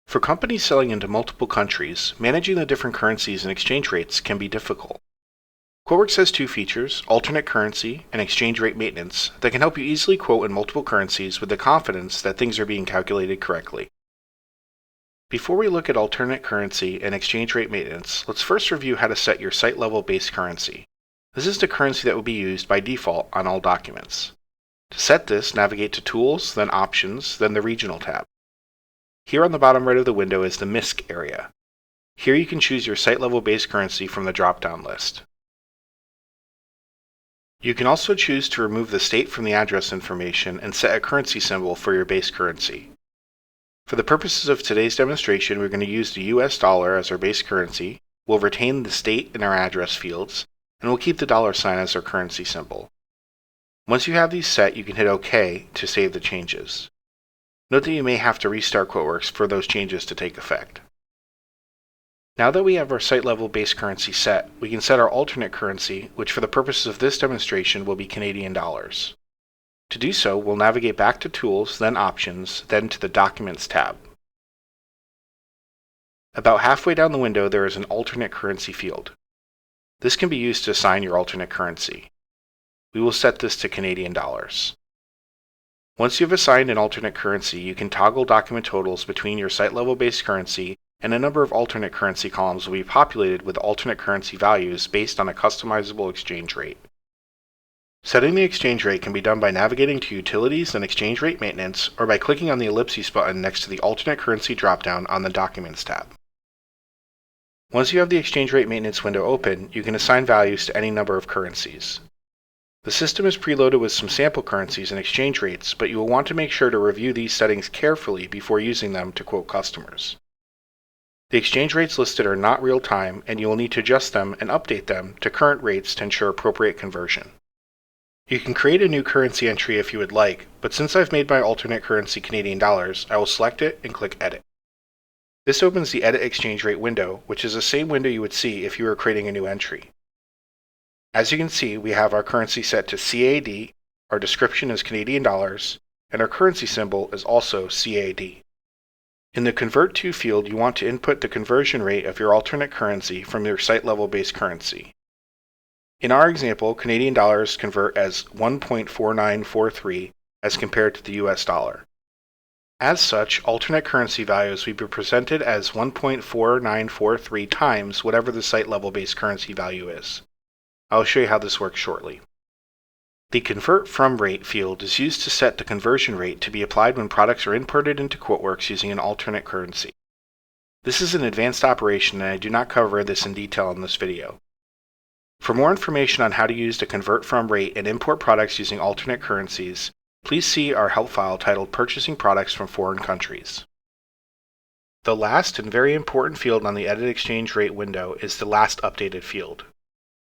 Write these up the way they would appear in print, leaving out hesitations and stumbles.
For companies selling into multiple countries, managing the different currencies and exchange rates can be difficult. QuoteWerks has two features, alternate currency and exchange rate maintenance, that can help you easily quote in multiple currencies with the confidence that things are being calculated correctly. Before we look at alternate currency and exchange rate maintenance, let's first review how to set your site-level base currency. This is the currency that will be used by default on all documents. To set this, navigate to Tools, then Options, then the Regional tab. Here on the bottom right of the window is the MISC area. Here you can choose your site-level base currency from the drop-down list. You can also choose to remove the state from the address information and set a currency symbol for your base currency. For the purposes of today's demonstration, we're going to use the US dollar as our base currency, we'll retain the state in our address fields, and we'll keep the dollar sign as our currency symbol. Once you have these set, you can hit OK to save the changes. Note that you may have to restart QuoteWerks for those changes to take effect. Now that we have our site-level base currency set, we can set our alternate currency, which for the purposes of this demonstration will be Canadian dollars. To do so, we'll navigate back to Tools, then Options, then to the Documents tab. About halfway down the window there is an alternate currency field. This can be used to assign your alternate currency. We will set this to Canadian dollars. Once you've assigned an alternate currency, you can toggle document totals between your site-level base currency, and a number of alternate currency columns will be populated with alternate currency values based on a customizable exchange rate. Setting the exchange rate can be done by navigating to Utilities and Exchange Rate Maintenance, or by clicking on the ellipsis button next to the Alternate Currency dropdown on the Documents tab. Once you have the Exchange Rate Maintenance window open, you can assign values to any number of currencies. The system is preloaded with some sample currencies and exchange rates, but you will want to make sure to review these settings carefully before using them to quote customers. The exchange rates listed are not real-time, and you will need to adjust them and update them to current rates to ensure appropriate conversion. You can create a new currency entry if you would like, but since I've made my alternate currency Canadian dollars, I will select it and click Edit. This opens the Edit Exchange Rate window, which is the same window you would see if you were creating a new entry. As you can see, we have our currency set to CAD, our description is Canadian dollars, and our currency symbol is also CAD. In the Convert To field, you want to input the conversion rate of your alternate currency from your site-level base currency. In our example, Canadian dollars convert as 1.4943 as compared to the US dollar. As such, alternate currency values will be presented as 1.4943 times whatever the site-level base currency value is. I'll show you how this works shortly. The Convert From Rate field is used to set the conversion rate to be applied when products are imported into QuoteWerks using an alternate currency. This is an advanced operation and I do not cover this in detail in this video. For more information on how to use the Convert From Rate and import products using alternate currencies, please see our help file titled Purchasing Products from Foreign Countries. The last and very important field on the Edit Exchange Rate window is the Last Updated field.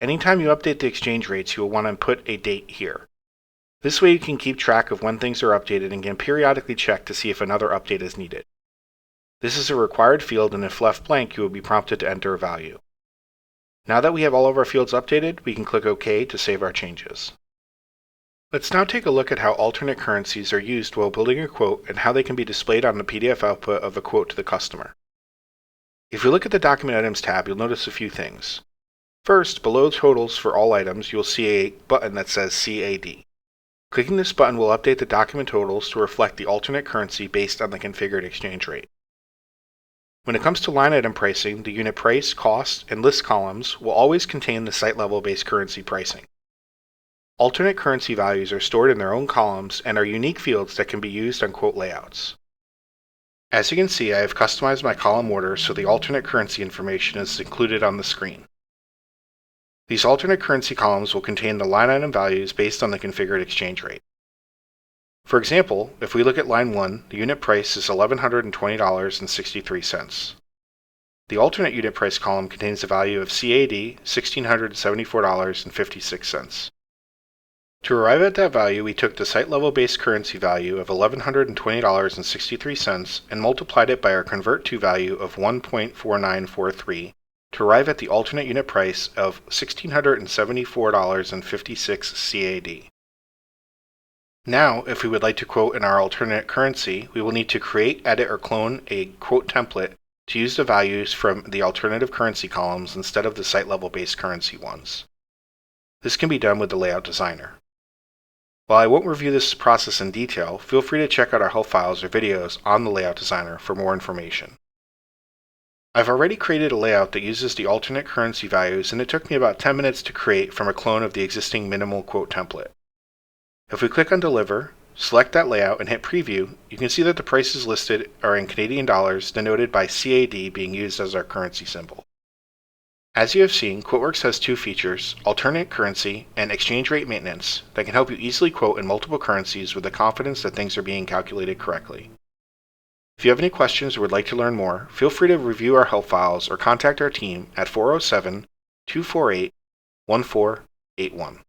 Anytime you update the exchange rates, you will want to put a date here. This way you can keep track of when things are updated and can periodically check to see if another update is needed. This is a required field, and if left blank, you will be prompted to enter a value. Now that we have all of our fields updated, we can click OK to save our changes. Let's now take a look at how alternate currencies are used while building a quote and how they can be displayed on the PDF output of a quote to the customer. If you look at the Document Items tab, you'll notice a few things. First, below totals for all items, you'll see a button that says CAD. Clicking this button will update the document totals to reflect the alternate currency based on the configured exchange rate. When it comes to line item pricing, the unit price, cost, and list columns will always contain the site-level base currency pricing. Alternate currency values are stored in their own columns and are unique fields that can be used on quote layouts. As you can see, I have customized my column order so the alternate currency information is included on the screen. These alternate currency columns will contain the line item values based on the configured exchange rate. For example, if we look at line 1, the unit price is $1,120.63. The alternate unit price column contains the value of CAD, $1,674.56. To arrive at that value, we took the site-level base currency value of $1,120.63 and multiplied it by our Convert To value of 1.4943 to arrive at the alternate unit price of $1,674.56 CAD. Now, if we would like to quote in our alternate currency, we will need to create, edit, or clone a quote template to use the values from the alternative currency columns instead of the site-level based currency ones. This can be done with the Layout Designer. While I won't review this process in detail, feel free to check out our help files or videos on the Layout Designer for more information. I've already created a layout that uses the alternate currency values, and it took me about 10 minutes to create from a clone of the existing minimal quote template. If we click on Deliver, select that layout, and hit Preview, you can see that the prices listed are in Canadian dollars, denoted by CAD being used as our currency symbol. As you have seen, QuoteWerks has two features, alternate currency and exchange rate maintenance, that can help you easily quote in multiple currencies with the confidence that things are being calculated correctly. If you have any questions or would like to learn more, feel free to review our help files or contact our team at 407-248-1481.